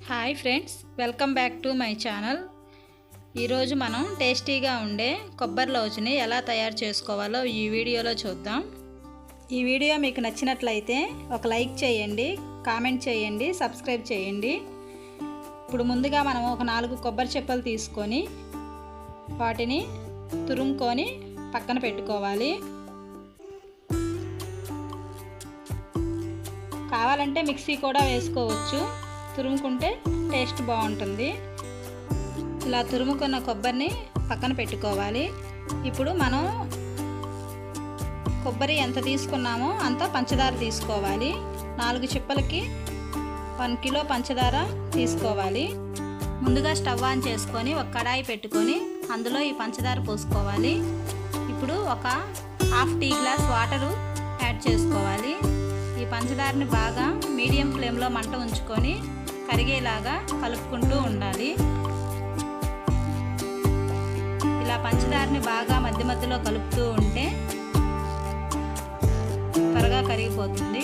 Hi friends, welcome back to my channel. ఈరోజు మనం టేస్టీగా ఉండే కొబ్బరి లౌజ్ని ఎలా తయారు చేసుకోవాలో ఈ వీడియోలో చూద్దాం. ఈ వీడియో మీకు నచ్చినట్లయితే ఒక లైక్ చేయండి, కామెంట్ చేయండి, సబ్స్క్రైబ్ చేయండి. ఇప్పుడు ముందుగా మనం ఒక 4 కొబ్బరి చిప్పలు తీసుకొని వాటిని తురుముకొని పక్కన పెట్టుకోవాలి. కావాలంటే మిక్సీ కూడా వేసుకోవచ్చు, తురుముకుంటే టేస్ట్ బాగుంటుంది. ఇలా తురుముకున్న కొబ్బరిని పక్కన పెట్టుకోవాలి. ఇప్పుడు మనం కొబ్బరి ఎంత తీసుకున్నామో అంత పంచదార తీసుకోవాలి. 4 చిప్పలకి 1 కిలో పంచదార తీసుకోవాలి. ముందుగా స్టవ్ ఆన్ చేసుకొని ఒక కడాయి పెట్టుకొని అందులో ఈ పంచదార పోసుకోవాలి. ఇప్పుడు ఒక half tea glass water add చేసుకోవాలి. ఈ పంచదారని బాగా మీడియం ఫ్లేమ్లో మంట ఉంచుకొని కరిగేలాగా కలుపుకుంటూ ఉండాలి. ఇలా పంచదారని బాగా మధ్య మధ్యలో కలుపుతూ ఉంటే త్వరగా కరిగిపోతుంది.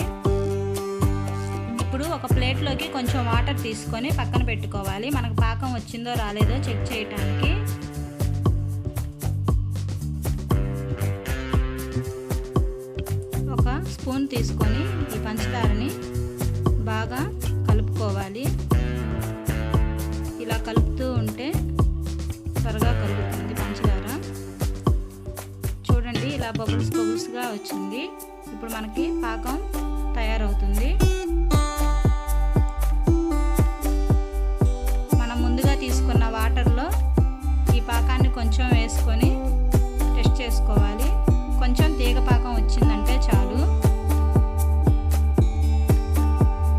ఇప్పుడు ఒక ప్లేట్లోకి కొంచెం వాటర్ తీసుకొని పక్కన పెట్టుకోవాలి. మనకు పాకం వచ్చిందో రాలేదో చెక్ చేయడానికి. ఒక స్పూన్ తీసుకొని ఈ పంచదారని బాగా కలుపుకోవాలి. ఇలా కలుపుతూ ఉంటే త్వరగా కలుగుతుంది పంచదార. చూడండి, ఇలా బబుల్స్గా వచ్చింది. ఇప్పుడు మనకి పాకం తయారవుతుంది. మనం ముందుగా తీసుకున్న వాటర్లో ఈ పాకాన్ని కొంచెం వేసుకొని టెస్ట్ చేసుకోవాలి. కొంచెం తీగ పాకం వచ్చిందంటే చాలు.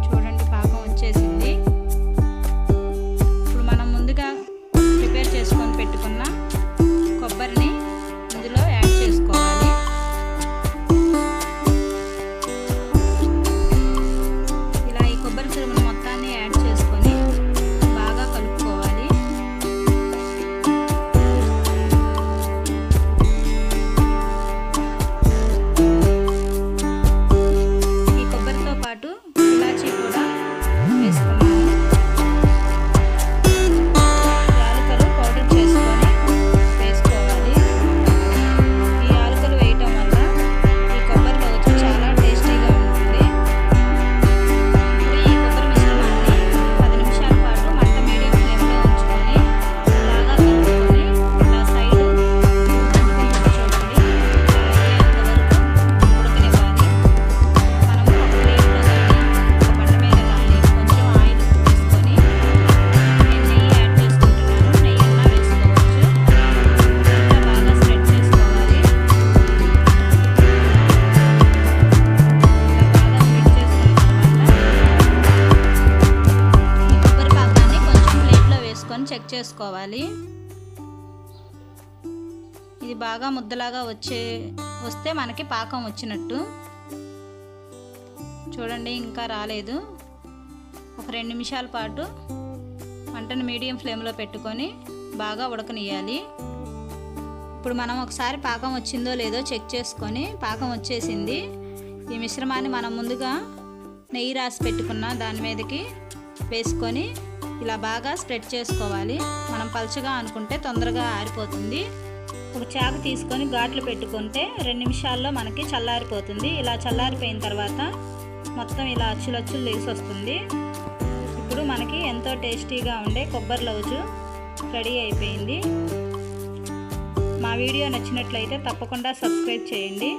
చూడండి, పాకం వచ్చేసింది. ఇప్పుడు మనం ముందుగా ప్రిపేర్ చేసుకొని పెట్టుకున్న కొబ్బరిని ఇందులో యాడ్ చేసుకోవాలి. ఇలా ఈ కొబ్బరి తురుమును మొత్తాన్ని యాడ్ చేసుకొని బాగా కలుపుకోవాలి. ఈ కొబ్బరితో పాటు ఇలాచీ కూడా వేసుకున్నాము. యాలకులు పౌడర్ చేసుకొని వేసుకోవాలి. ఈ యాలకులు వేయటం వల్ల ఈ కొబ్బరి లౌజ్ చాలా టేస్టీగా ఉంటుంది. ఇప్పుడు ఈ కొబ్బరి మిశ్రమాన్ని 10 నిమిషాల పాటు మంట మీడియం ఫ్లేమ్లో ఉంచుకొని బాగా కలుపుకొని ఇలా సైడ్ చూడండి ఉడకనివ్వాలి. మనం ఒక ప్లేట్లో కానీ ఒక బండ మీద కానీ కొంచెం ఆయిల్ తీసుకొని, నేను నెయ్యి యాడ్ చేసుకుంటున్నాను, నెయ్యి అన్నా వేసుకోవచ్చు. ఇలా బాగా స్ప్రెడ్ చేసుకోవాలి. ఇలా బాగా స్ప్రెడ్ చేసుకున్న తర్వాత ఈ కొబ్బరి పాకాన్ని కొంచెం ప్లేట్లో వేసుకొని చెక్ చేసుకోవాలి. ఇది బాగా ముద్దలాగా వస్తే మనకి పాకం వచ్చినట్టు. చూడండి, ఇంకా రాలేదు. ఒక 2 నిమిషాల పాటు మంటను మీడియం ఫ్లేమ్లో పెట్టుకొని బాగా ఉడకనియాలి. ఇప్పుడు మనం ఒకసారి పాకం వచ్చిందో లేదో చెక్ చేసుకొని పాకం వచ్చేసింది. ఈ మిశ్రమాన్ని మనం ముందుగా నెయ్యి రాసి పెట్టుకున్న దాని మీదకి వేసుకొని ఇలా బాగా స్ప్రెడ్ చేసుకోవాలి. మనం పలుచగా అనుకుంటే తొందరగా ఆరిపోతుంది. ఒక చాకు తీసుకొని ఘాట్లు పెట్టుకుంటే 2 నిమిషాల్లో మనకి చల్లారిపోతుంది. ఇలా చల్లారిపోయిన తర్వాత మొత్తం ఇలా అచ్చులచ్చులు లేసి వస్తుంది. ఇప్పుడు మనకి ఎంతో టేస్టీగా ఉండే కొబ్బరి లౌజు రెడీ అయిపోయింది. మా వీడియో నచ్చినట్లయితే తప్పకుండా సబ్స్క్రైబ్ చేయండి.